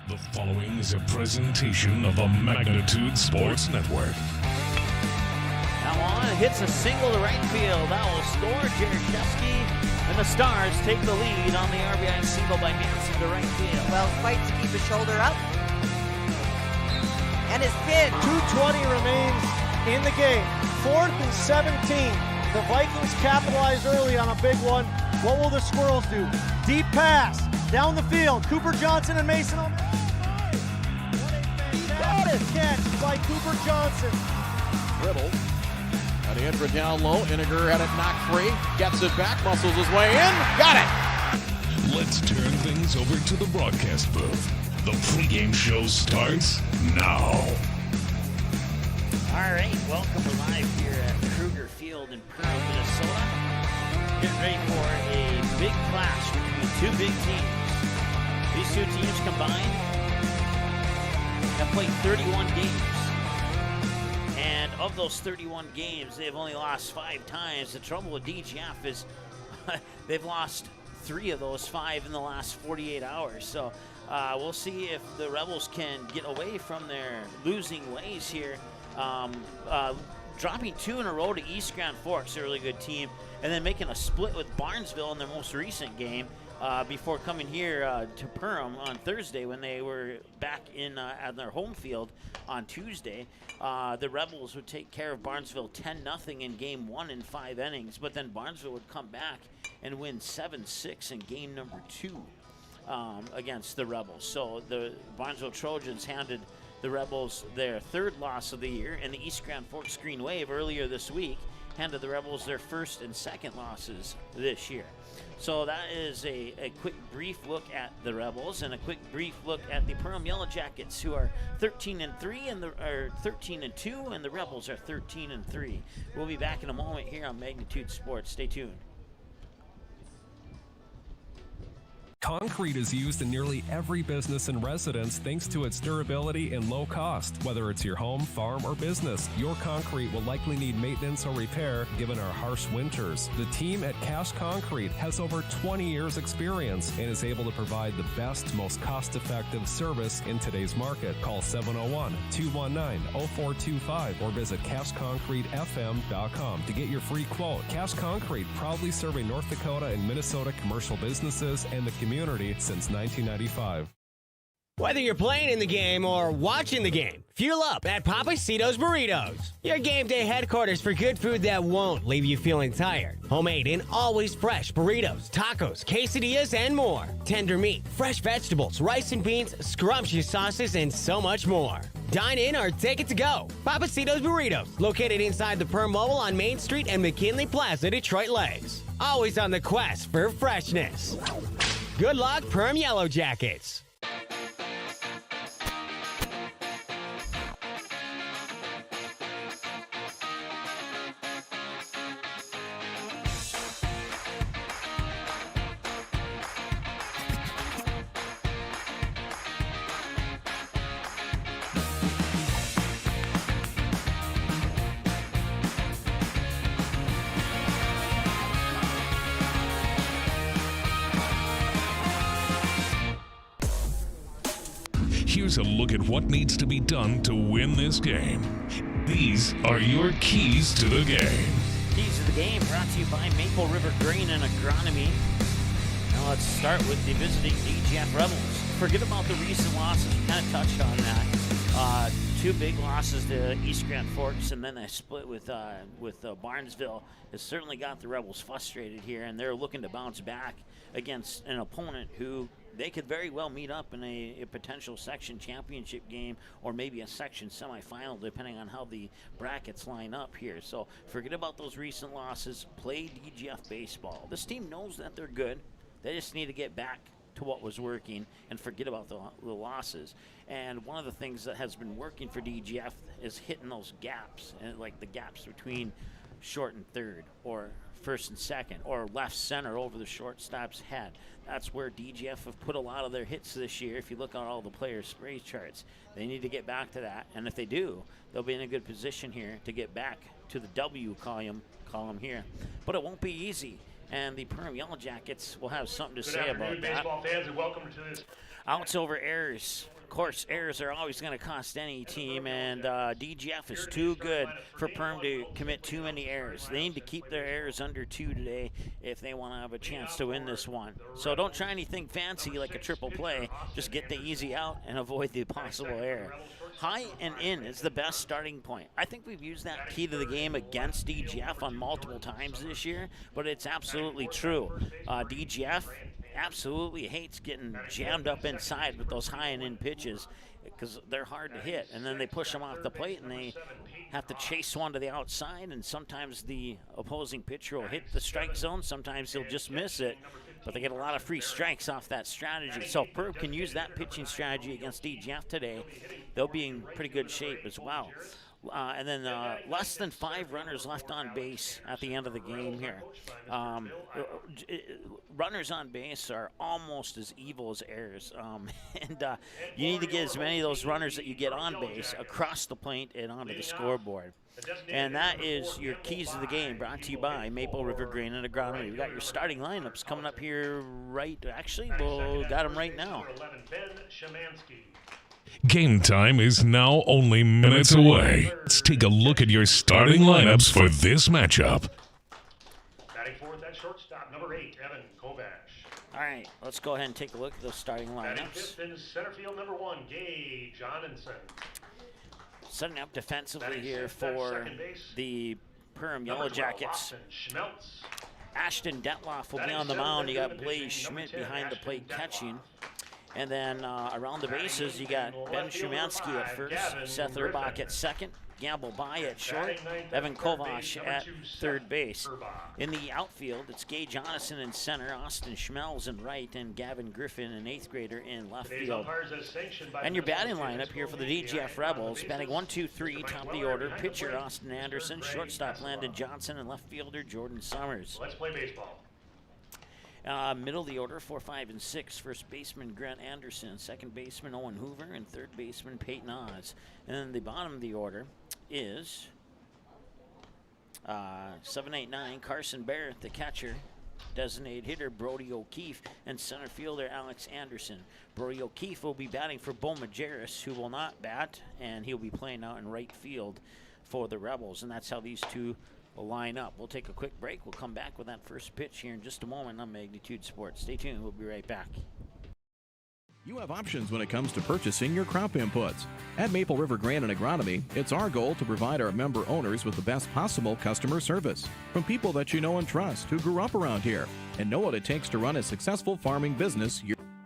The following is a presentation of the Magnitude Sports Network. Now on, hits a single to right field. That will score. Jaroszewski and the Stars take the lead on the RBI single by Manson to right field. Well, fights to keep his shoulder up. And his pin. 2:20 remains in the game. 4th and 17. The Vikings capitalize early on a big one. What will the Squirrels do? Deep pass. Down the field. Cooper Johnson and Mason on. Got it. Catch by Cooper Johnson. Dribble. Got Andra down low. Iniger had it knocked free. Gets it back. Muscles his way in. Got it. Let's turn things over to the broadcast booth. The pregame show starts now. All right, welcome. We're live here at Kruger Field in Perham, Minnesota. Getting ready for a big clash between two big teams. These two teams combined have played 31 games. And of those 31 games, they've only lost 5 times. The trouble with DGF is they've lost 3 of those 5 in the last 48 hours. So we'll see if the Rebels can get away from their losing ways here. Dropping 2 in a row to East Grand Forks, a really good team, and then making a split with Barnesville in their most recent game before coming here to Perham on Thursday when they were back in at their home field on Tuesday. The Rebels would take care of Barnesville 10-0 in game 1 in 5 innings, but then Barnesville would come back and win 7-6 in game number 2 against the Rebels. So the Barnesville Trojans handed the Rebels their 3rd loss of the year, and the East Grand Forks Green Wave earlier this week handed the Rebels their 1st and 2nd losses this year. So that is a quick brief look at the Rebels and a quick brief look at the Perham Yellow Jackets, who are 13-3 and are 13-2, and the Rebels are 13-3. We'll be back in a moment here on Magnitude Sports. Stay tuned. Concrete is used in nearly every business and residence thanks to its durability and low cost. Whether it's your home, farm, or business, your concrete will likely need maintenance or repair given our harsh winters. The team at Cash Concrete has over 20 years experience and is able to provide the best, most cost-effective service in today's market. Call 701-219-0425 or visit cashconcretefm.com to get your free quote. Cash Concrete, proudly serving North Dakota and Minnesota commercial businesses and the community since 1995. Whether you're playing in the game or watching the game, fuel up at Papacito's Burritos. Your game day headquarters for good food that won't leave you feeling tired. Homemade and always fresh burritos, tacos, quesadillas, and more. Tender meat, fresh vegetables, rice and beans, scrumptious sauces, and so much more. Dine in or take it to go. Papacito's Burritos, located inside the Perm Mobile on Main Street and McKinley Plaza, Detroit Lakes. Always on the quest for freshness. Good luck, Perm Yellow Jackets. Here's a look at what needs to be done to win this game. These are your keys to the game. Keys to the game brought to you by Maple River Grain and Agronomy. Now let's start with the visiting DGF Rebels. Forget about the recent losses. We kind of touched on that. 2 big losses to East Grand Forks, and then a split with Barnesville has certainly got the Rebels frustrated here, and they're looking to bounce back against an opponent who they could very well meet up in a potential section championship game or maybe a section semifinal, depending on how the brackets line up here. So forget about those recent losses. Play DGF baseball. This team knows that they're good. They just need to get back to what was working and forget about the losses. And one of the things that has been working for DGF is hitting those gaps, and like the gaps between short and third, or first and second, or left center over the shortstop's head. That's where DGF have put a lot of their hits this year. If you look at all the players' spray charts, they need to get back to that. And if they do, they'll be in a good position here to get back to the W column here. But it won't be easy. And the Perham Yellow Jackets will have something to Good say afternoon, about that. baseball fans, and welcome to this. Outs over errors. Of course, errors are always going to cost any team, and DGF is too good for Perm to commit too many errors. They need to keep their errors under 2 today if they want to have a chance to win this one. So don't try anything fancy like a triple play. Just get the easy out and avoid the possible error. High and in is the best starting point. I think we've used that key to the game against DGF on multiple times this year, but it's absolutely true. DGF absolutely hates getting jammed up inside with those high and in pitches because they're hard to hit, and then they push them off the plate and they have to chase one to the outside, and sometimes the opposing pitcher will hit the strike zone, sometimes he'll just miss it, but they get a lot of free strikes off that strategy. So if Perb can use that pitching strategy against DGF today, they'll be in pretty good shape as well. And then less than 5 runners left on base at the end of the game here. Runners on base are almost as evil as errors. And you need to get as many of those runners that you get on base across the plate and onto the scoreboard. And that is your keys to the game, brought to you by Maple River Grain and Agronomy. We got your starting lineups coming up here actually, we'll got them right now. Game time is now only minutes away. Let's take a look at your starting lineups for this matchup. Batting fourth at shortstop, number 8, Evan Kovash. All right, let's go ahead and take a look at those starting Batting lineups. fifth in center field, number 1, Gage Johnson. Setting up defensively Batting here sixth at for second base, the Perham Yellow number 12, Jackets. Austin Schmeltz. Ashton Detloff will be Batting on the seventh mound. You at got third Blaze pitching, number Schmidt 10, behind the Ashton plate Detloff. catching. And then around the bases, you got Batting Ben left field, number Shumansky at 5, first, Gavin Seth Griffin. Urbach at second, Gamble By at short, Batting ninth at Evan third base, Kovash number at 2, third Seth base. Urbach. In the outfield, it's Gay Jonathan in center, Austin Schmelz in right, and Gavin Griffin, an 8th grader, in left Today's field. umpires as sanctioned by And your batting Minnesota lineup here for the Tennis DGF School. Rebels, On the batting bases, 1, 2, 3, Mr. top of Mike the Weller, order, behind the pitcher plate, Austin Mr. Anderson, Greg shortstop Hasselhoff. Landon Johnson, and left fielder Jordan Summers. Let's play baseball. Middle of the order, 4, 5, and 6. First baseman Grant Anderson, second baseman Owen Hoover, and third baseman Peyton Oz. And then the bottom of the order is 7, 8, 9, Carson Barrett, the catcher, designated hitter Brody O'Keefe, and center fielder Alex Anderson. Brody O'Keefe will be batting for Bo Majerus, who will not bat, and he'll be playing out in right field for the Rebels. And that's how these two will line up. We'll take a quick break. We'll come back with that first pitch here in just a moment on Magnitude Sports. Stay tuned. We'll be right back. You have options when it comes to purchasing your crop inputs. At Maple River Grain and Agronomy, it's our goal to provide our member owners with the best possible customer service from people that you know and trust who grew up around here and know what it takes to run a successful farming business.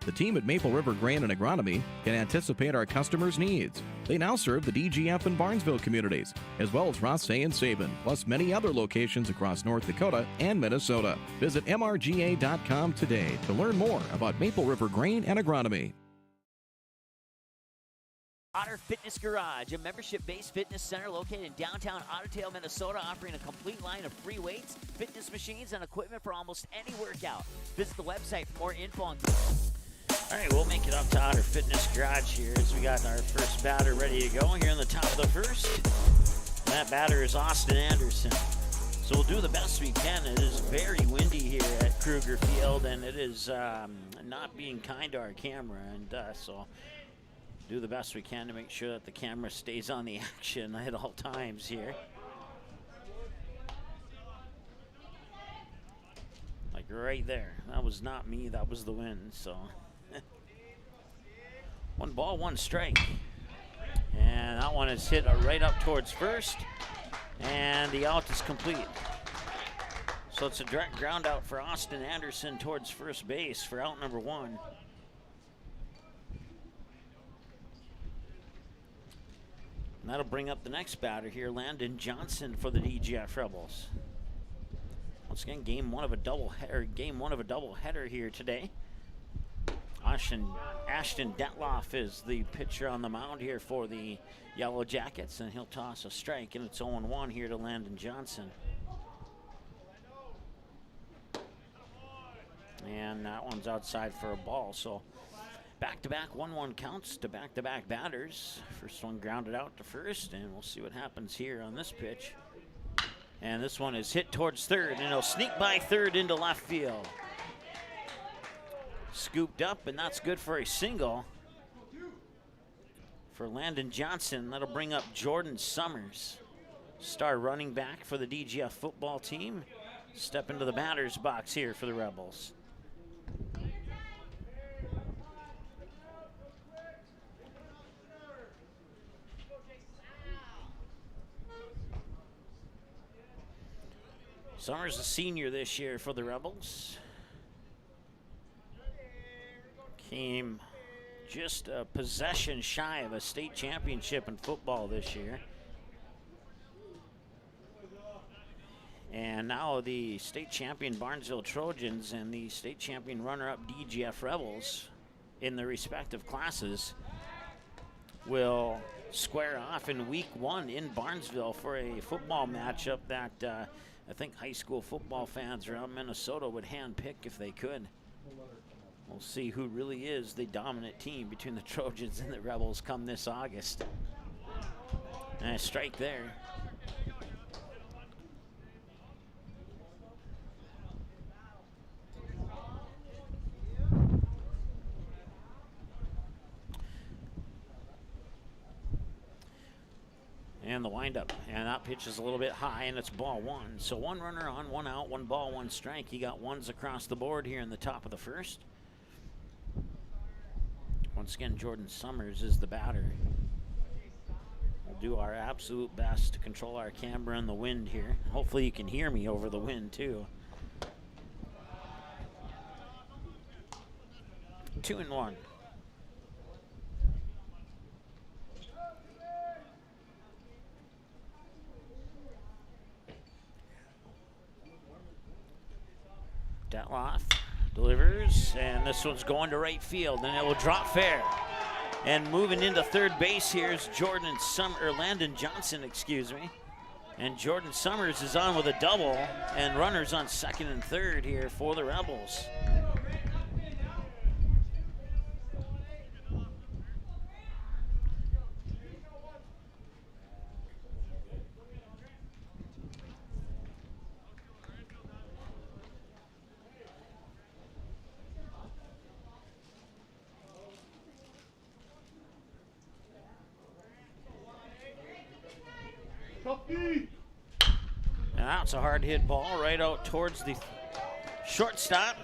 The team at Maple River Grain and Agronomy can anticipate our customers' needs. They now serve the DGF and Barnesville communities, as well as Rothsay and Sabin, plus many other locations across North Dakota and Minnesota. Visit mrga.com today to learn more about Maple River Grain and Agronomy. Otter Fitness Garage, a membership-based fitness center located in downtown Ottertail, Minnesota, offering a complete line of free weights, fitness machines, and equipment for almost any workout. Visit the website for more info on. All right, we'll make it up to Otter Fitness Garage here as we got our first batter ready to go here in the top of the first. And that batter is Austin Anderson. So we'll do the best we can. It is very windy here at Kruger Field, and it is not being kind to our camera, and so do the best we can to make sure that the camera stays on the action at all times here. Like right there. That was not me, that was the wind, so. 1 ball, 1 strike. And that one is hit right up towards first, and the out is complete. So it's a direct ground out for Austin Anderson towards first base for out number 1. And that'll bring up the next batter here, Landon Johnson for the DGF Rebels. Once again, game one of a double header here today. Ashton Detloff is the pitcher on the mound here for the Yellow Jackets, and he'll toss a strike, and it's 0-1 here to Landon Johnson. And that one's outside for a ball, so back-to-back 1-1 counts to back-to-back batters. First one grounded out to first, and we'll see what happens here on this pitch. And this one is hit towards third, and it'll sneak by third into left field. Scooped up, and that's good for a single for Landon Johnson. That'll bring up Jordan Summers, star running back for the DGF football team. Step into the batter's box here for the Rebels. Summers a senior this year for the Rebels. Came just a possession shy of a state championship in football this year. And now the state champion Barnesville Trojans and the state champion runner-up DGF Rebels in their respective classes will square off in week 1 in Barnesville for a football matchup that I think high school football fans around Minnesota would handpick if they could. We'll see who really is the dominant team between the Trojans and the Rebels come this August. And a strike there. And the windup, and that pitch is a little bit high, and it's ball 1. So 1 runner on, 1 out, 1 ball, 1 strike. He got ones across the board here in the top of the first. Once again, Jordan Summers is the batter. We'll do our absolute best to control our camera and the wind here. Hopefully you can hear me over the wind too. 2-1. Datloff delivers, and this one's going to right field, and it will drop fair. And moving into third base here is Landon Johnson, excuse me. And Jordan Summers is on with a double, and runners on second and third here for the Rebels. And that's a hard hit ball right out towards the shortstop.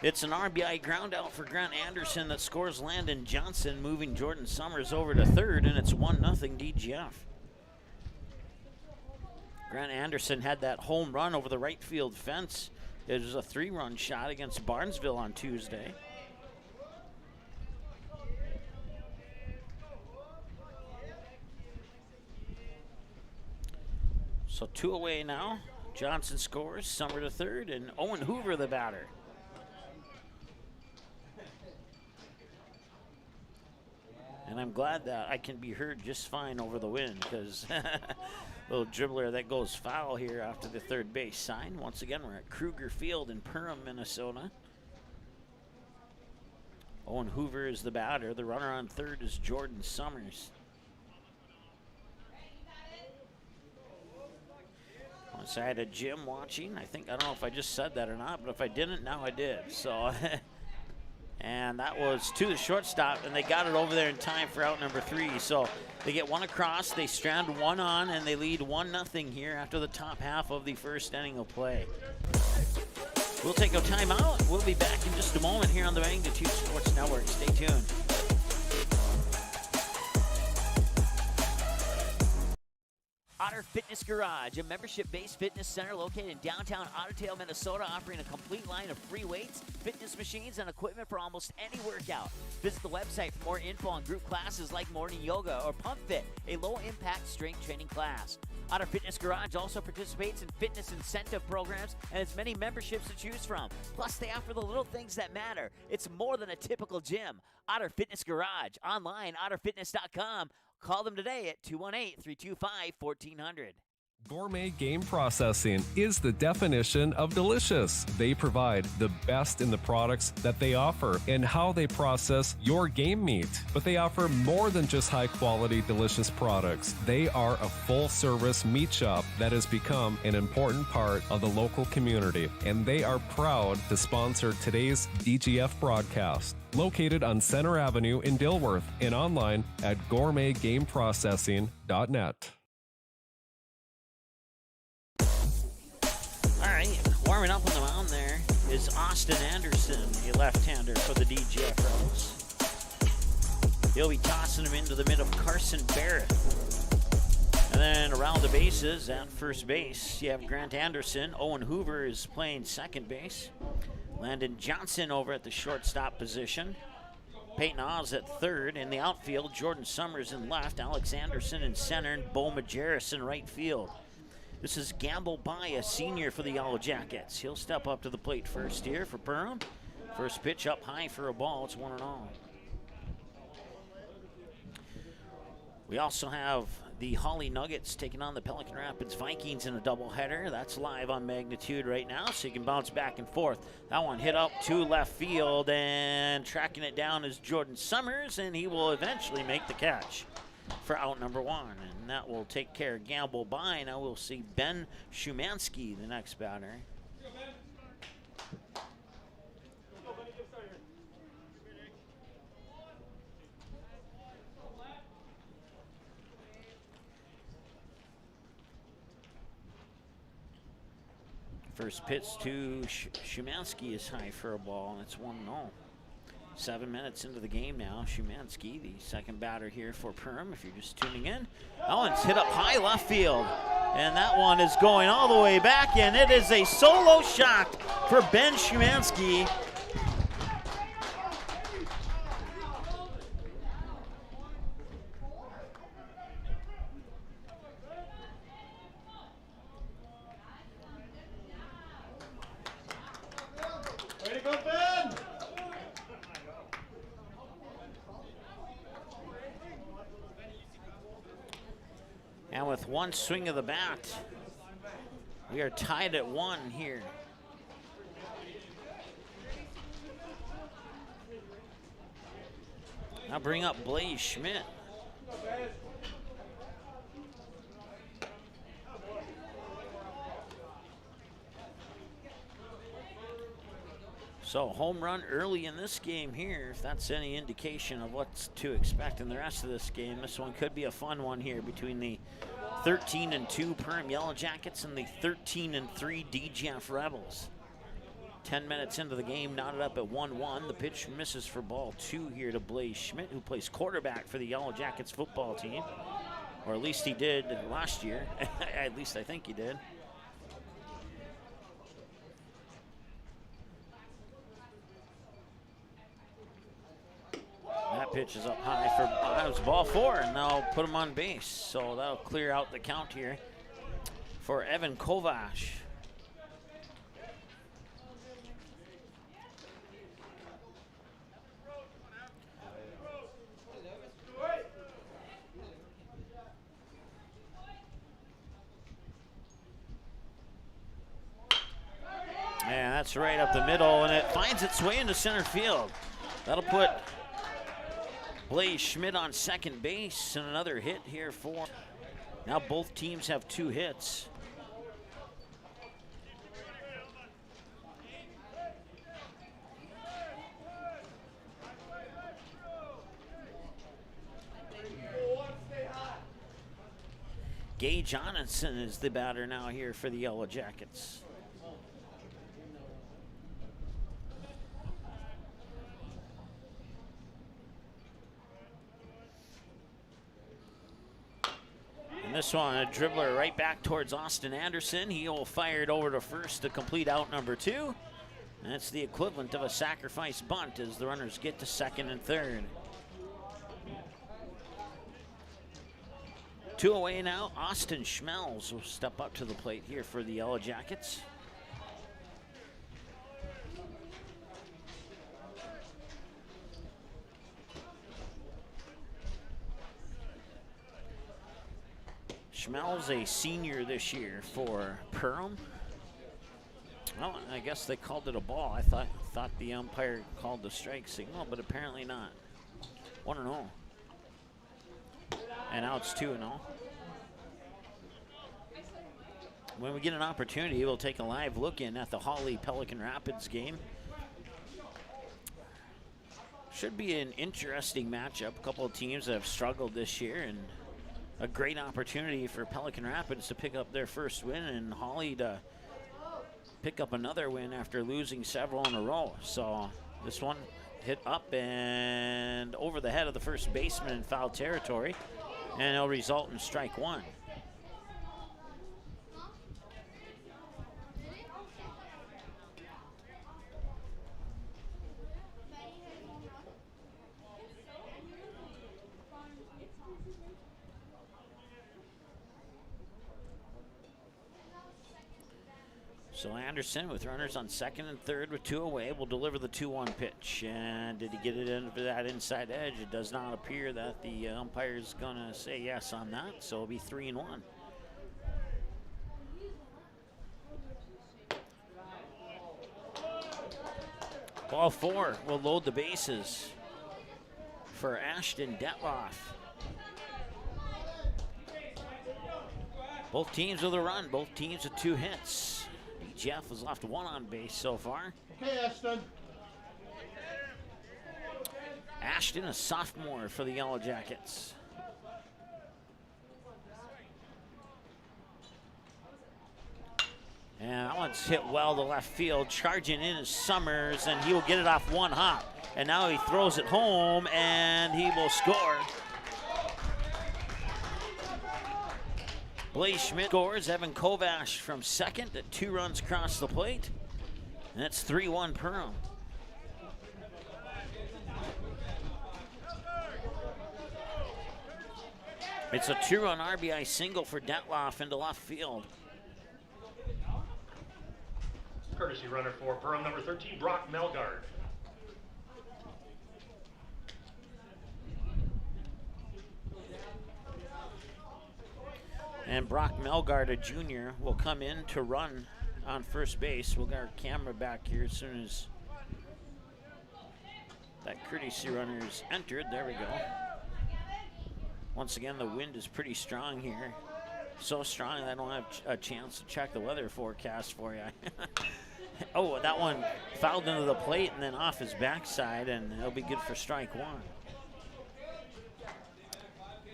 It's an RBI ground out for Grant Anderson that scores Landon Johnson, moving Jordan Summers over to third, and it's 1-0 DGF. Grant Anderson had that home run over the right field fence. It was a 3-run shot against Barnesville on Tuesday. So 2 away now. Johnson scores, Summer to third, and Owen Hoover the batter. And I'm glad that I can be heard just fine over the wind, because little dribbler that goes foul here after the third base sign. Once again, we're at Kruger Field in Perham, Minnesota. Owen Hoover is the batter. The runner on third is Jordan Summers. So I had a Jim watching. I don't know if I just said that or not, but if I didn't, now I did. So, and that was to the shortstop, and they got it over there in time for out number 3. So they get 1 across, they strand 1 on, and they lead 1-0 here after the top half of the first inning of play. We'll take a timeout. We'll be back in just a moment here on the Magnitude Sports Network. Stay tuned. Otter Fitness Garage, a membership-based fitness center located in downtown Ottertail, Minnesota, offering a complete line of free weights, fitness machines, and equipment for almost any workout. Visit the website for more info on group classes like morning yoga or Pump Fit, a low-impact strength training class. Otter Fitness Garage also participates in fitness incentive programs and has many memberships to choose from. Plus, they offer the little things that matter. It's more than a typical gym. Otter Fitness Garage, online, otterfitness.com. Call them today at 218-325-1400. Gourmet Game Processing is the definition of delicious. They provide the best in the products that they offer and how they process your game meat. But they offer more than just high-quality, delicious products. They are a full-service meat shop that has become an important part of the local community, and they are proud to sponsor today's DGF broadcast. Located on Center Avenue in Dilworth and online at gourmetgameprocessing.net. All right, warming up on the mound there is Austin Anderson, a left-hander for the DGF Rebels. He'll be tossing him into the mid of Carson Barrett. And then around the bases at first base, you have Grant Anderson. Owen Hoover is playing second base. Landon Johnson over at the shortstop position. Peyton Oz at third. In the outfield, Jordan Summers in left, Alex Anderson in center, and Bo Majerus in right field. This is Gamble By, a senior for the Yellow Jackets. He'll step up to the plate first here for Perham. First pitch up high for a ball. It's 1-0. We also have the Holly Nuggets taking on the Pelican Rapids Vikings in a doubleheader. That's live on Magnitude right now, so you can bounce back and forth. That one hit up to left field, and tracking it down is Jordan Summers, and he will eventually make the catch for out number one, and that will take care of Gamble By. Now we'll see Ben Shumansky, the next batter. First pitch to Shumansky is high for a ball, and it's 1-0. 7 minutes into the game now. Shumansky, the second batter here for Perham, if you're just tuning in. That one's hit up high left field, and that one is going all the way back, and it is a solo shot for Ben Shumansky. Way to go, Ben! And with one swing of the bat, we are tied at 1 here. Now bring up Blaze Schmidt. So home run early in this game here, if that's any indication of what's to expect in the rest of this game. This one could be a fun one here between the 13-2 Perham Yellow Jackets and the 13-3 DGF Rebels. 10 minutes into the game, knotted up at 1-1. The pitch misses for ball 2 here to Blaze Schmidt, who plays quarterback for the Yellow Jackets football team. Or at least he did last year. At least I think he did. That pitch is up high for that was ball 4, and they'll put him on base. So that'll clear out the count here for Evan Kovash. And that's right up the middle, and it finds its way into center field. That'll put Blaze Schmidt on second base, and another hit here for. Now both teams have 2 hits. Gage Johnson is the batter now here for the Yellow Jackets. This one, a dribbler right back towards Austin Anderson. He'll fire it over to first to complete out number 2. And it's the equivalent of a sacrifice bunt as the runners get to second and third. 2 away now. Austin Schmelz will step up to the plate here for the Yellow Jackets. Schmel's a senior this year for Perham. Well, I guess they called it a ball. I thought the umpire called the strike signal, but apparently not. 1-0. And now it's 2-0. When we get an opportunity, we'll take a live look in at the Hawley Pelican Rapids game. Should be an interesting matchup. A couple of teams that have struggled this year, and a great opportunity for Pelican Rapids to pick up their first win, and Hawley to pick up another win after losing several in a row. So this one hit up and over the head of the first baseman in foul territory, and it'll result in strike one. So Anderson, with runners on second and third with 2 away, will deliver the 2-1 pitch. And did he get it into that inside edge? It does not appear that the umpire is going to say yes on that, so it'll be 3-1. Ball 4 will load the bases for Ashton Detloff. Both teams with a run, both teams with 2 hits. Jeff has left 1 on base so far. Okay, Ashton. Ashton, a sophomore for the Yellow Jackets. And that one's hit well to left field. Charging in is Summers, and he will get it off 1 hop. And now he throws it home, and he will score. Blaze Schmidt scores. Evan Kovash from second at 2 runs across the plate. And that's 3-1 Perham. It's a 2-run RBI single for Detloff into left field. Courtesy runner for Perham, number 13, Brock Melgard. And Brock Melgard, a junior, will come in to run on first base. We'll get our camera back here as soon as that courtesy runner is entered. There we go. Once again, the wind is pretty strong here. So strong that I don't have a chance to check the weather forecast for you. Oh, that one fouled into the plate and then off his backside, and it'll be good for strike 1.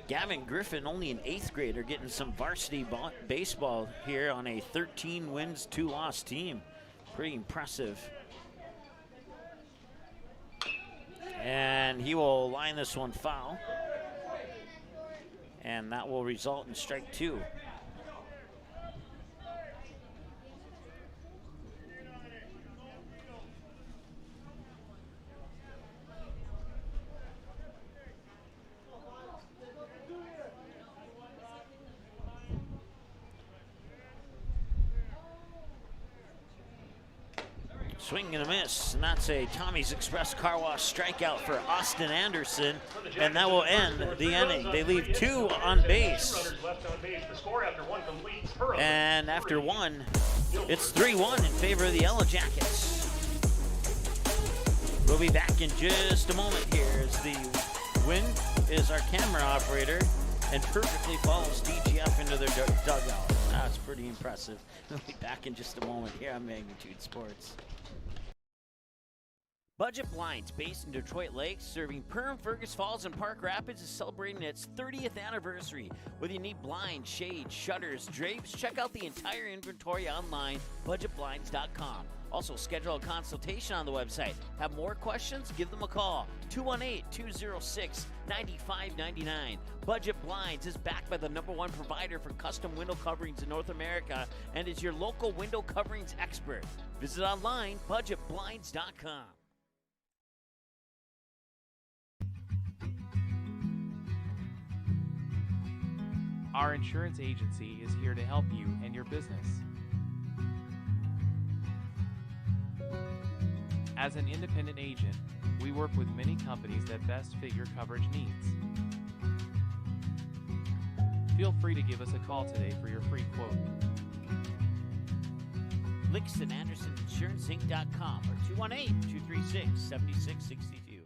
Gavin Griffin, only an 8th grader, getting some varsity baseball here on a 13 wins, 2 loss team. Pretty impressive. And he will line this one foul. And that will result in strike 2. Swing and a miss, and that's a Tommy's Express Car Wash strikeout for Austin Anderson, and that will end the inning. They leave 2 on base, and after 1, it's 3-1 in favor of the Yellow Jackets. We'll be back in just a moment here as the Win is our camera operator and perfectly follows DGF into their dugout. That's pretty impressive. We'll be back in just a moment here on Magnitude Sports. Budget Blinds, based in Detroit Lakes, serving Perham, Fergus Falls, and Park Rapids, is celebrating its 30th anniversary. Whether you need blinds, shades, shutters, drapes, check out the entire inventory online, budgetblinds.com. Also, schedule a consultation on the website. Have more questions? Give them a call, 218-206-9599. Budget Blinds is backed by the #1 provider for custom window coverings in North America and is your local window coverings expert. Visit online, budgetblinds.com. Our insurance agency is here to help you and your business. As an independent agent, we work with many companies that best fit your coverage needs. Feel free to give us a call today for your free quote. Lixon Anderson InsuranceInc.com or 218-236-7662.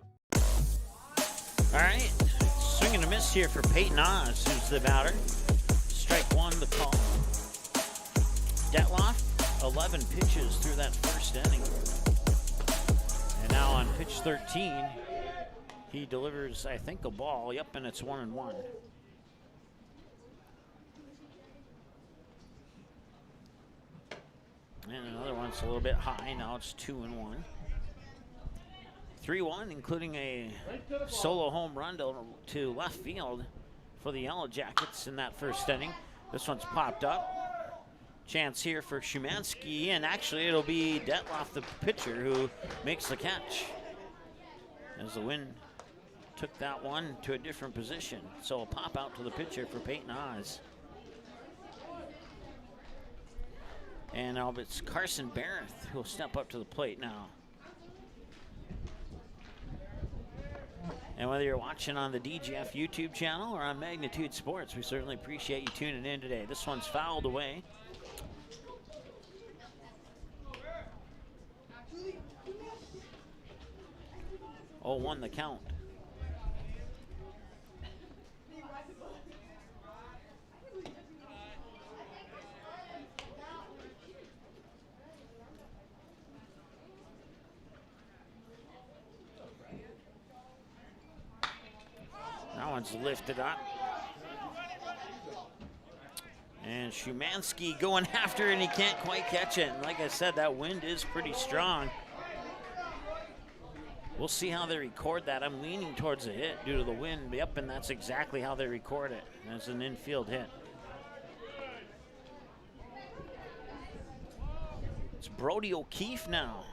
All right, swing and a miss here for Peyton Oz, who's the batter. Strike one, the call. Detloff, 11 pitches through that first inning. And now on pitch 13, he delivers, I think, a ball. Yep, and it's 1-1. And another one's a little bit high. Now it's 2-1. 3-1, including a solo home run to left field for the Yellow Jackets in that first inning. This one's popped up. Chance here for Szymanski, and actually it'll be Detloff, the pitcher, who makes the catch, as the wind took that one to a different position. So a pop out to the pitcher for Peyton Oz. And now it's Carson Barrett who will step up to the plate now. And whether you're watching on the DGF YouTube channel or on Magnitude Sports, we certainly appreciate you tuning in today. This one's fouled away. Oh, 1 the count. That one's lifted up. And Szymanski going after it, and he can't quite catch it. And like I said, that wind is pretty strong. We'll see how they record that. I'm leaning towards a hit due to the wind. Yep, and that's exactly how they record it, as an infield hit. It's Brody O'Keefe now.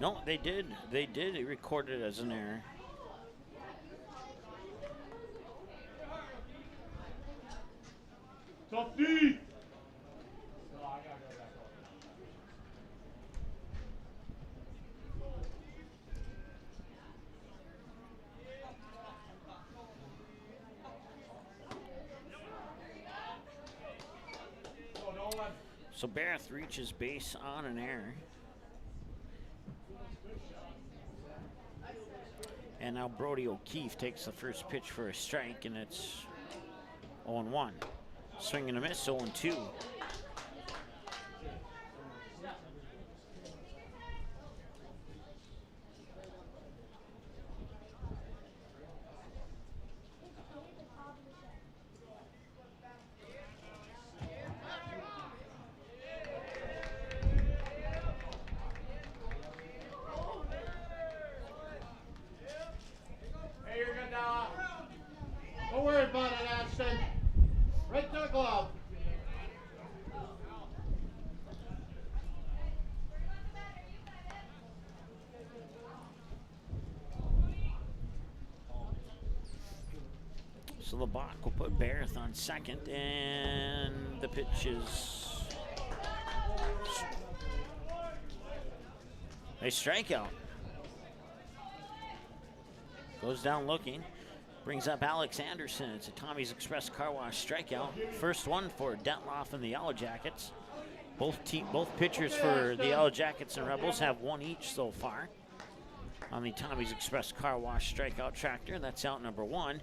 No, they did. They did record it as an error. Softy! So Barrett reaches base on an error. And now Brody O'Keefe takes the first pitch for a strike, and it's 0-1. Swing and a miss, 0-2. Don't worry about it, Ashton. Right to the glove. So LeBach will put Barrett on second, and the pitch is a strikeout. Goes down looking. Brings up Alex Anderson. It's a Tommy's Express Car Wash strikeout. First one for Detloff and the Yellow Jackets. Both pitchers for the Yellow Jackets and Rebels have one each so far on the Tommy's Express Car Wash strikeout tractor. That's out number 1.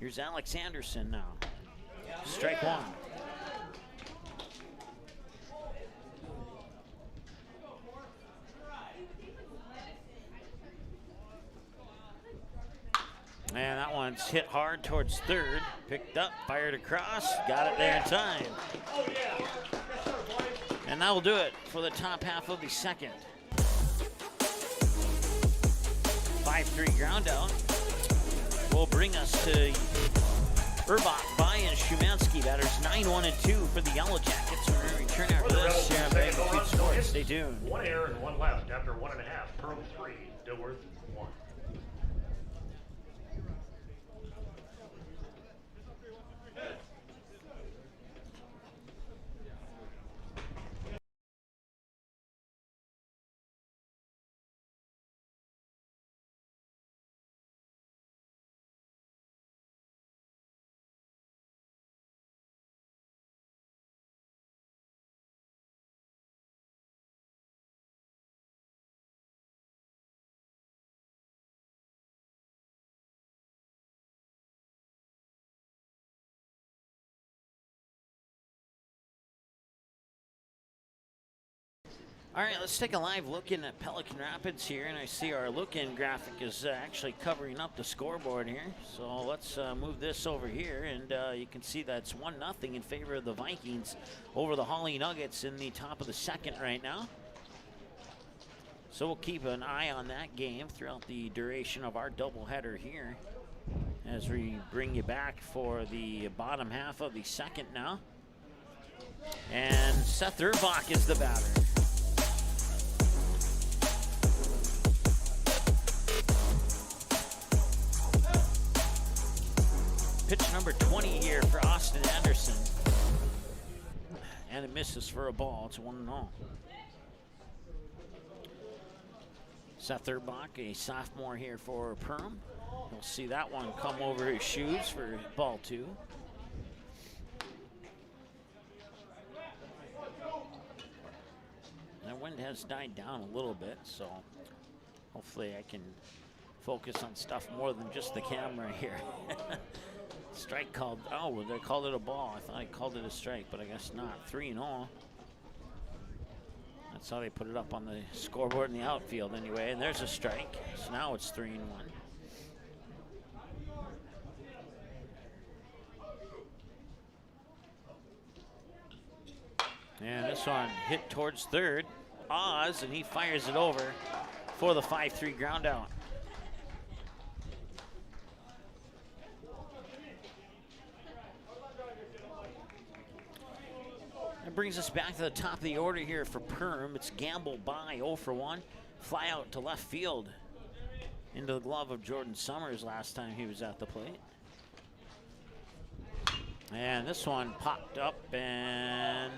Here's Alex Anderson now. Strike 1. And that one's hit hard towards third. Picked up, fired across, got it there in time. And that will do it for the top half of the second. 5-3 ground out will bring us to Urbach, By, and Szymanski. Batters 9-1-2 for the Yellow Jackets. We're going to return after this here on Magnitude Sports. Stay tuned. 1 error and 1 left after 1.5. Perham 3, Dilworth 1. All right, let's take a live look in at Pelican Rapids here, and I see our look-in graphic is actually covering up the scoreboard here. So let's move this over here, and you can see that's 1-0 in favor of the Vikings over the Holly Nuggets in the top of the second right now. So we'll keep an eye on that game throughout the duration of our doubleheader here as we bring you back for the bottom half of the second now. And Seth Urbach is the batter. Pitch number 20 here for Austin Anderson. And it misses for a ball. It's 1-0. Seth Urbach, a sophomore here for Perham. You'll see that one come over his shoes for ball 2. The wind has died down a little bit, so hopefully I can focus on stuff more than just the camera here. Strike called. Oh, they called it a ball. I thought I called it a strike, but I guess not. 3-0. That's how they put it up on the scoreboard in the outfield anyway. And there's a strike. So now it's 3-1. And this one hit towards third. Oz, and he fires it over for the 5-3 ground out. That brings us back to the top of the order here for Perham. It's Gamble by 0 for 1. Fly out to left field into the glove of Jordan Summers last time he was at the plate. And this one popped up, and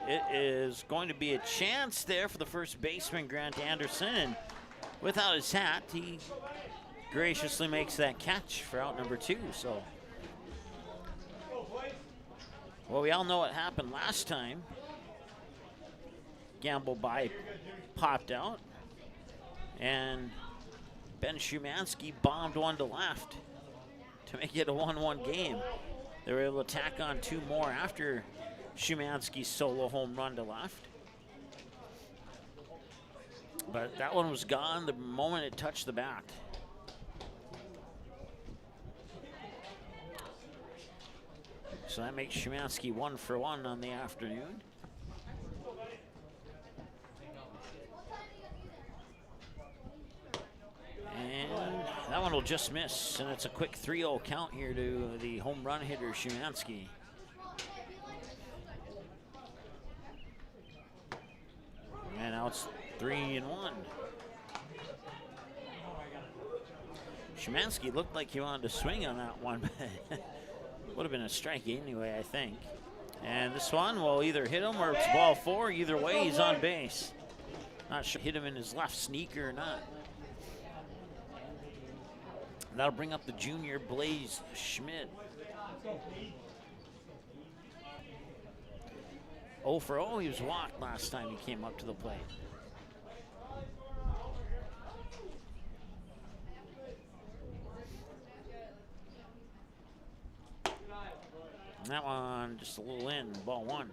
it is going to be a chance there for the first baseman, Grant Anderson. And without his hat, he graciously makes that catch for out number 2. So, well, we all know what happened last time. Gamble by popped out, and Ben Shumansky bombed one to left to make it a 1-1 game. They were able to tack on 2 more after Shumansky's solo home run to left. But that one was gone the moment it touched the bat. So that makes Shumansky 1 for 1 on the afternoon. And that one will just miss, and it's a quick 3-0 count here to the home run hitter, Shumansky. And now it's 3-1. Shumansky looked like he wanted to swing on that one, but would have been a strike anyway, I think. And this one will either hit him or it's ball 4. Either way, he's on base. Not sure hit him in his left sneaker or not. That'll bring up the junior Blaze Schmidt. 0 for 0, he was walked last time he came up to the plate. And that one just a little in, ball 1.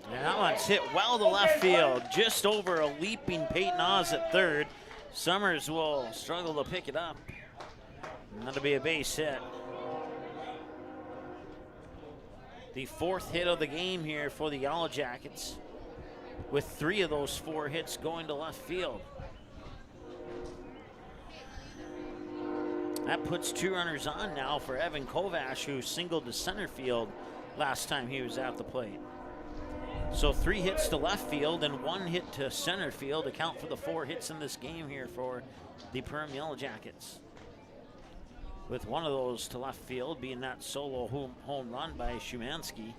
And that one's hit well to left field, just over a leaping Peyton Oz at third. Summers will struggle to pick it up. And that'll be a base hit. The 4th hit of the game here for the Yellow Jackets, with 3 of those 4 hits going to left field. That puts 2 runners on now for Evan Kovash, who singled to center field last time he was at the plate. So 3 hits to left field and 1 hit to center field account for the 4 hits in this game here for the Perham Yellow Jackets. With 1 of those to left field being that solo home run by Shumansky,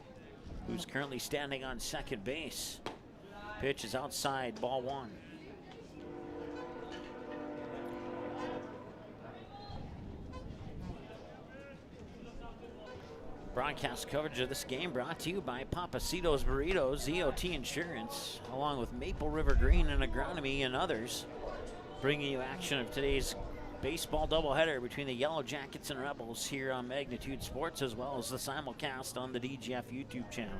who's currently standing on second base. Pitch is outside, ball 1. Broadcast coverage of this game brought to you by Papacito's Burritos, EOT Insurance, along with Maple River Grain and Agronomy and others, bringing you action of today's baseball doubleheader between the Yellow Jackets and Rebels here on Magnitude Sports, as well as the simulcast on the DGF YouTube channel.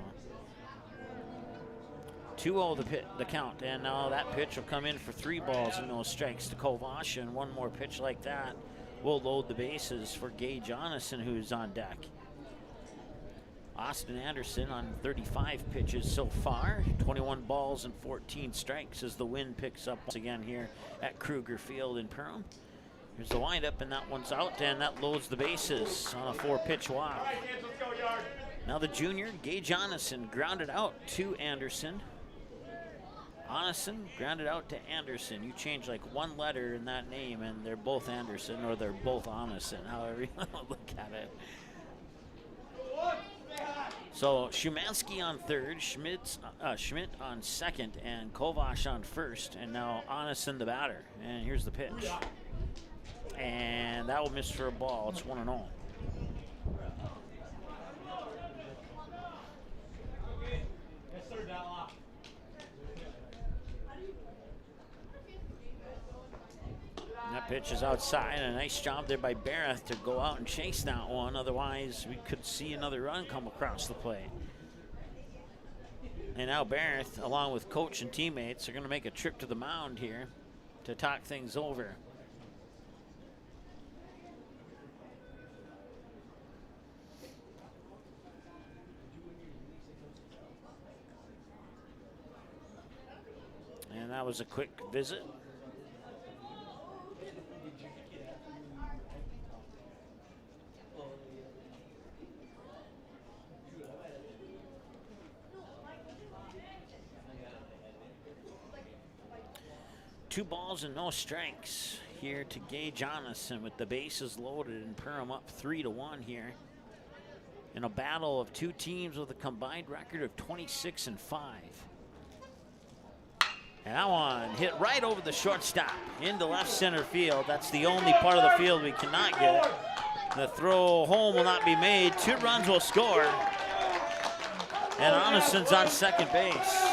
2-0 the count, and now that pitch will come in for 3 balls and no strikes to Kovash, and one more pitch like that will load the bases for Gay Jonathan, who's on deck. Austin Anderson on 35 pitches so far, 21 balls and 14 strikes as the wind picks up once again here at Kruger Field in Perham. Here's the windup, and that one's out, and that loads the bases on a 4-pitch walk. Now the junior, Gay Jonathan, grounded out to Anderson. Onison grounded out to Anderson. You change like one letter in that name and they're both Anderson, or they're both Onison, however you want to look at it. So Shumansky on third, Schmidt on second, and Kovash on first, and now Onison the batter. And here's the pitch. And that will miss for a ball. It's 1-0. That pitch is outside, and a nice job there by Barrett to go out and chase that one. Otherwise, we could see another run come across the plate. And now Barrett, along with coach and teammates, are going to make a trip to the mound here to talk things over. And that was a quick visit. Two balls and no strikes here to Gay Jonathan with the bases loaded and Perham up 3-1 here in a battle of two teams with a combined record of 26-5. And that one hit right over the shortstop into left center field. That's the only part of the field we cannot get. The throw home will not be made. 2 runs will score. And Onison's on second base.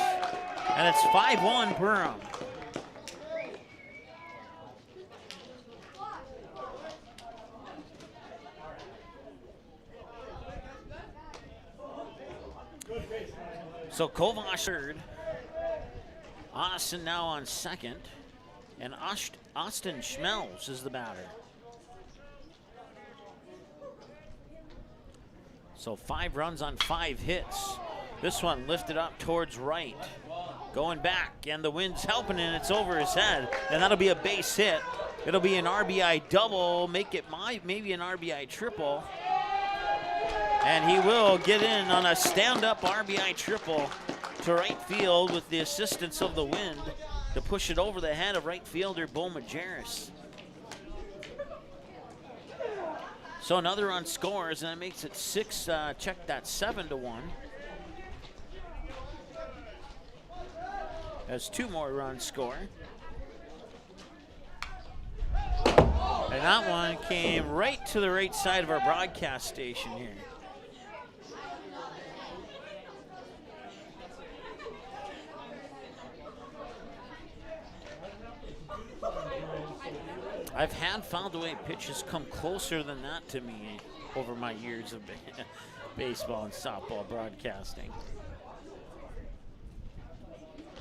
And it's 5-1 Perham. So Kovash third, Onison now on second, and Austin Schmelz is the batter. So 5 runs on 5 hits. This one lifted up towards right, going back, and the wind's helping, and it's over his head, and that'll be a base hit. It'll be an RBI double, make it maybe an RBI triple. And he will get in on a stand-up RBI triple to right field with the assistance of the wind to push it over the head of right fielder Bo Majerus. So another run scores, and that makes it 6, check that, 7-1. As 2 more runs score. And that one came right to the right side of our broadcast station here. I've found the way pitches come closer than that to me over my years of baseball and softball broadcasting.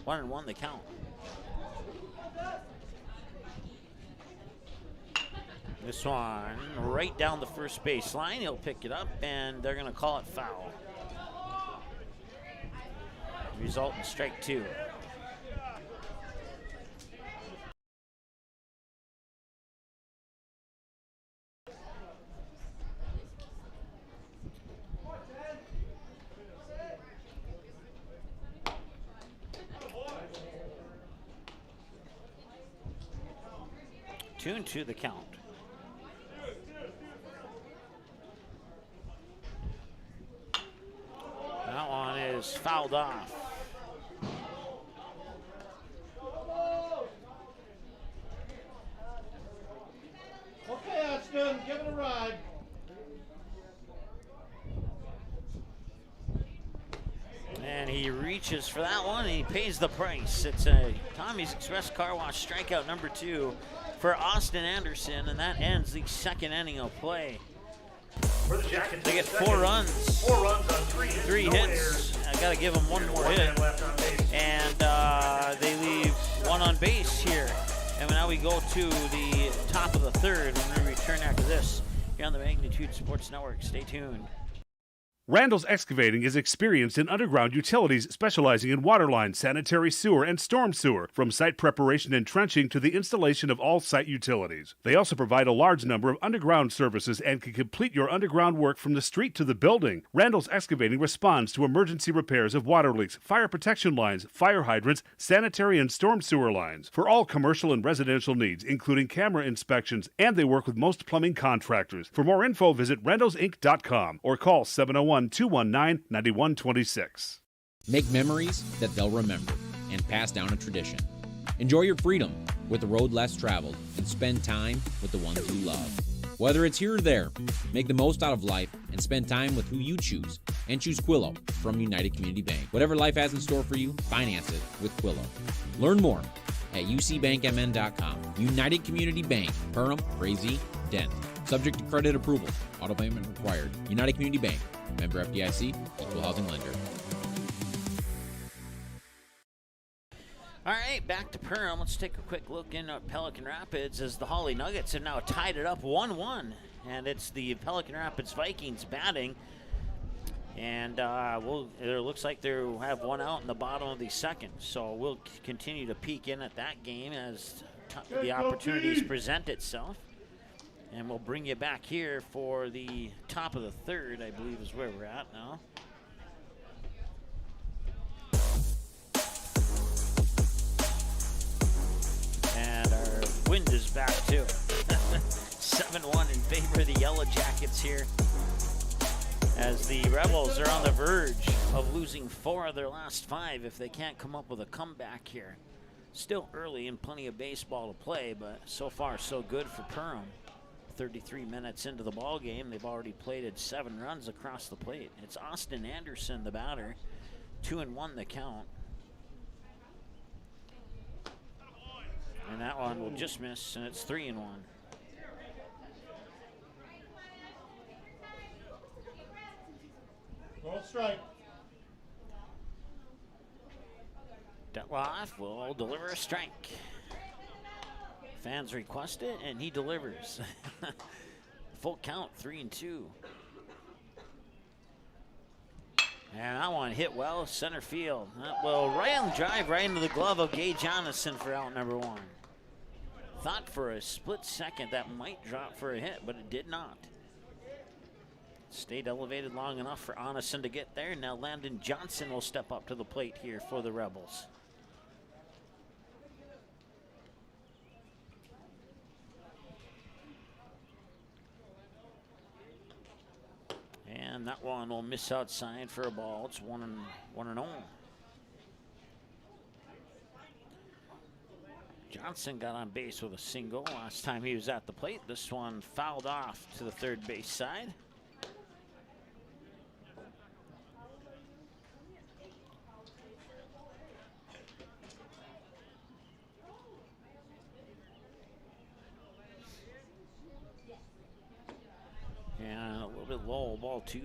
1-1 the count. This one right down the first base line. He'll pick it up, and they're going to call it foul. Result in strike 2. Tune to the count. That one is fouled off. Okay, Ashton, give it a ride. And He reaches for that one, and he pays the price. It's a Tommy's Express Car Wash strikeout number 2 for Austin Anderson, and that ends the second inning of play. For the Jackets, They get 4 runs. 4 runs on 3 hits. 3 no hits. errors. I got to give them one more One hit. man left on base. And they leave 1 on base here. And now we go to the top of the third when we return after this. Here on the Magnitude Sports Network. Stay tuned. Randall's Excavating is experienced in underground utilities, specializing in water lines, sanitary sewer, and storm sewer, from site preparation and trenching to the installation of all site utilities. They also provide a large number of underground services and can complete your underground work from the street to the building. Randall's Excavating responds to emergency repairs of water leaks, fire protection lines, fire hydrants, sanitary and storm sewer lines, for all commercial and residential needs, including camera inspections, and they work with most plumbing contractors. For more info, visit randallsinc.com or call 701-219-9126. Make memories that they'll remember and pass down a tradition. Enjoy your freedom with the road less traveled and spend time with the ones you love. Whether it's here or there, make the most out of life and spend time with who you choose. And choose Quillo from United Community Bank. Whatever life has in store for you, finance it with Quillo. Learn more at ucbankmn.com. United Community Bank, Perham, Frazee, Dent. Subject to credit approval. Auto payment required. United Community Bank. Member FDIC. Equal housing lender. All right, back to Perham. Let's take a quick look in at Pelican Rapids as the Holly Nuggets have now tied it up 1-1. And it's the Pelican Rapids Vikings batting. And it looks like they have one out in the bottom of the second. So we'll continue to peek in at that game as the opportunities present itself. And we'll bring you back here for the top of the third, I believe is where we're at now. And our wind is back too. 7-1 in favor of the Yellow Jackets here, as the Rebels are on the verge of losing 4 of their last 5 if they can't come up with a comeback here. Still early and plenty of baseball to play, but so far so good for Perham. 33 minutes into the ball game, they've already plated 7 runs across the plate. It's Austin Anderson, the batter. 2-1 the count. And that one will just miss, and it's 3-1. Roll strike. Detloff will deliver a strike. Fans request it, and he delivers. Full count, 3-2. And that one hit well, center field. That will right on the drive, right into the glove of Gay Jonathan for out number 1. Thought for a split second that might drop for a hit, but it did not. Stayed elevated long enough for Onison to get there. Now Landon Johnson will step up to the plate here for the Rebels. And that one will miss outside for a ball. It's 1-0. Johnson got on base with a single last time he was at the plate. This one fouled off to the third base side. And a little bit low, ball 2.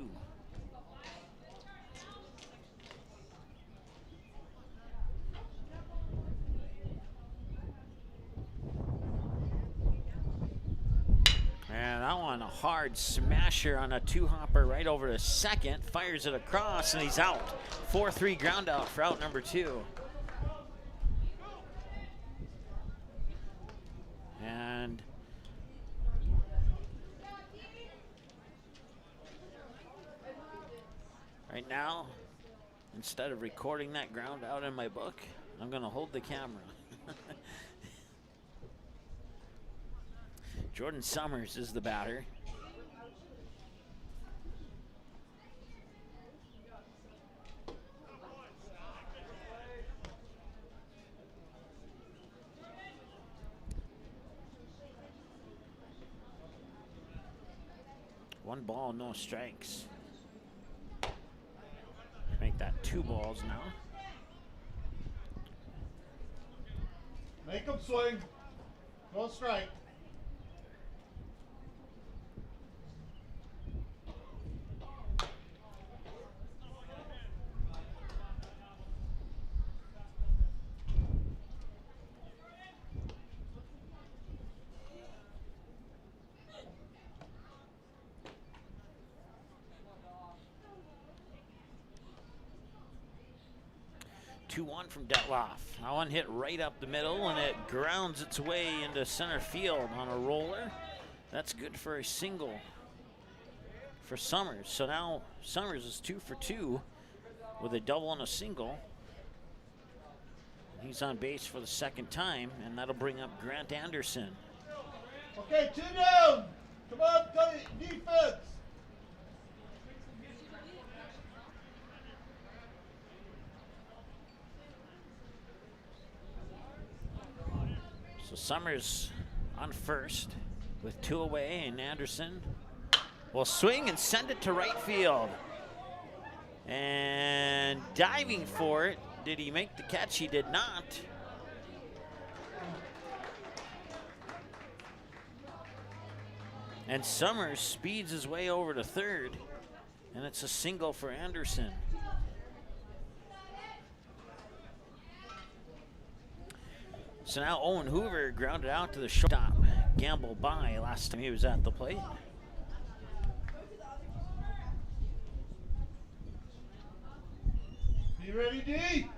And that one, a hard smasher on a 2-hopper right over to second. Fires it across, and he's out. 4-3 ground out for out number 2. And right now, instead of recording that ground out in my book, I'm going to hold the camera. Jordan Summers is the batter. One ball, no strikes. Make that 2-1 2 balls now. Make them swing. Go strike. One from Detloff. That one hit right up the middle, and it grounds its way into center field on a roller. That's good for a single for Summers. So now Summers is 2 for 2 with a double and a single. He's on base for the second time, and that'll bring up Grant Anderson. Okay, 2 down. Come on, defense. So Summers on first with 2 away, and Anderson will swing and send it to right field. And diving for it, did he make the catch? He did not. And Summers speeds his way over to third, and it's a single for Anderson. So now Owen Hoover grounded out to the shortstop. Gamble by last time he was at the plate. Be ready, D.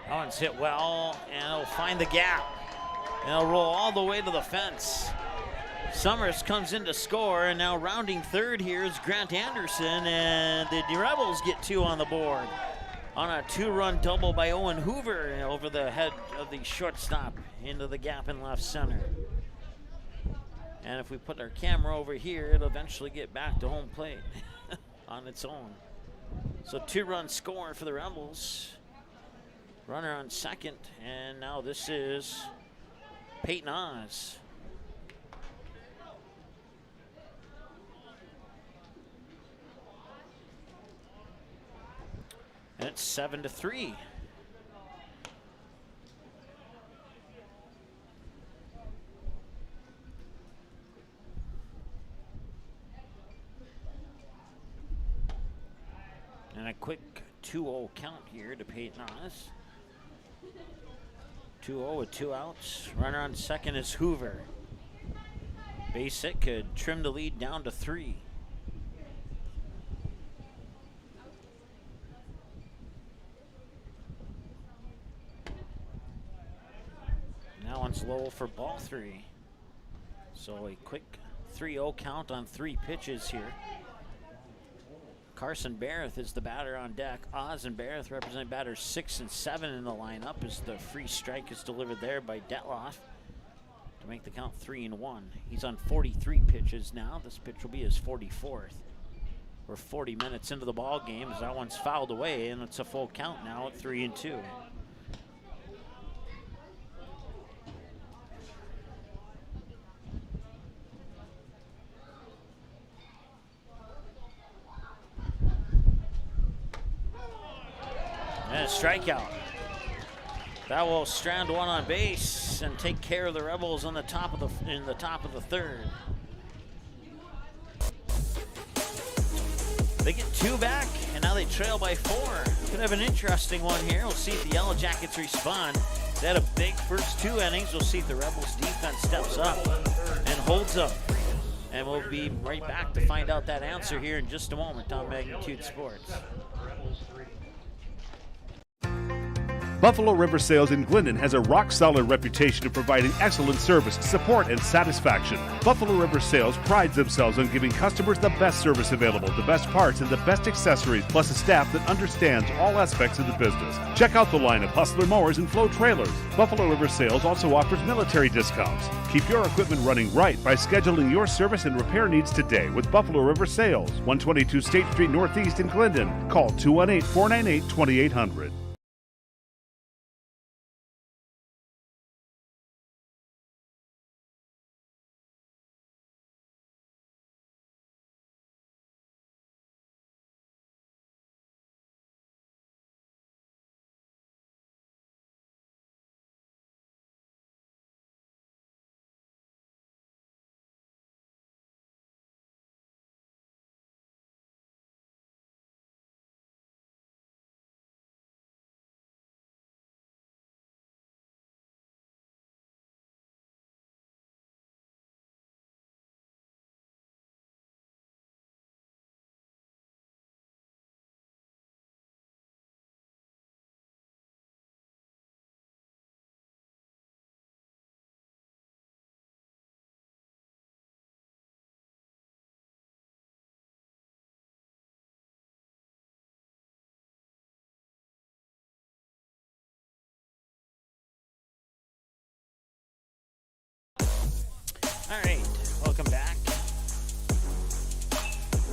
That one's hit well, and it'll find the gap. And it'll roll all the way to the fence. Summers comes in to score, and now rounding third here is Grant Anderson, and the Rebels get 2 on the board on a 2-run double by Owen Hoover over the head of the shortstop into the gap in left center. And if we put our camera over here, it'll eventually get back to home plate on its own. So 2-run score for the Rebels. Runner on second, and now this is Peyton Oz. And it's 7-3. And a quick 2-0 count here to Peyton Oz. 2-0 with 2 outs. Runner on second is Hoover. Base hit could trim the lead down to 3. That one's low for ball 3. So a quick 3-0 count on 3 pitches here. Carson Barrett is the batter on deck. Oz and Barrett represent batters 6 and 7 in the lineup as the free strike is delivered there by Detloff to make the count 3-1. He's on 43 pitches now. This pitch will be his 44th. We're 40 minutes into the ball game as that one's fouled away, and it's a full count now at 3-2. And a strikeout. That will strand one on base and take care of the Rebels on the top of the third. They get 2 back, and now they trail by 4. Could have an interesting one here. We'll see if the Yellow Jackets respond. They had a big first 2 innings. We'll see if the Rebels defense steps up and holds them. And we'll be right back to find out that answer here in just a moment on Magnitude Sports. Buffalo River Sales in Glendon has a rock-solid reputation of providing excellent service, support, and satisfaction. Buffalo River Sales prides themselves on giving customers the best service available, the best parts, and the best accessories, plus a staff that understands all aspects of the business. Check out the line of Hustler mowers and Flow trailers. Buffalo River Sales also offers military discounts. Keep your equipment running right by scheduling your service and repair needs today with Buffalo River Sales, 122 State Street Northeast in Glendon. Call 218-498-2800. All right, welcome back.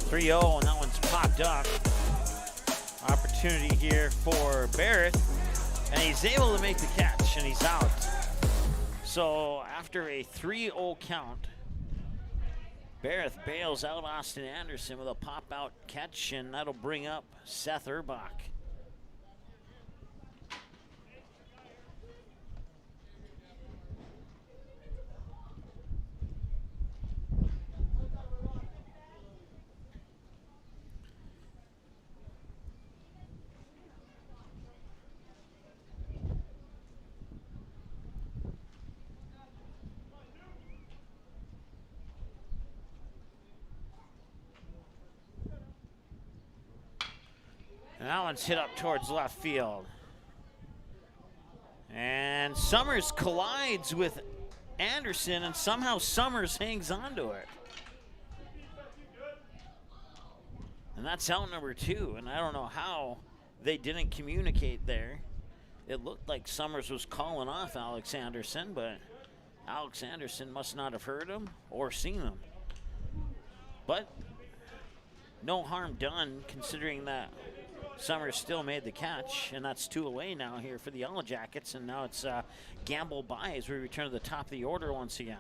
3-0, and that one's popped up. Opportunity here for Barrett, and he's able to make the catch, and he's out. So after a 3-0 count, Barrett bails out Austin Anderson with a pop-out catch, and that'll bring up Seth Urbach. And that one's hit up towards left field. And Summers collides with Anderson, and somehow Summers hangs on to it. And that's out number 2, and I don't know how they didn't communicate there. It looked like Summers was calling off Alex Anderson, but Alex Anderson must not have heard him or seen him. But no harm done, considering that Summers still made the catch, and that's 2 away now here for the Yellow Jackets, and now it's gamble by as we return to the top of the order once again.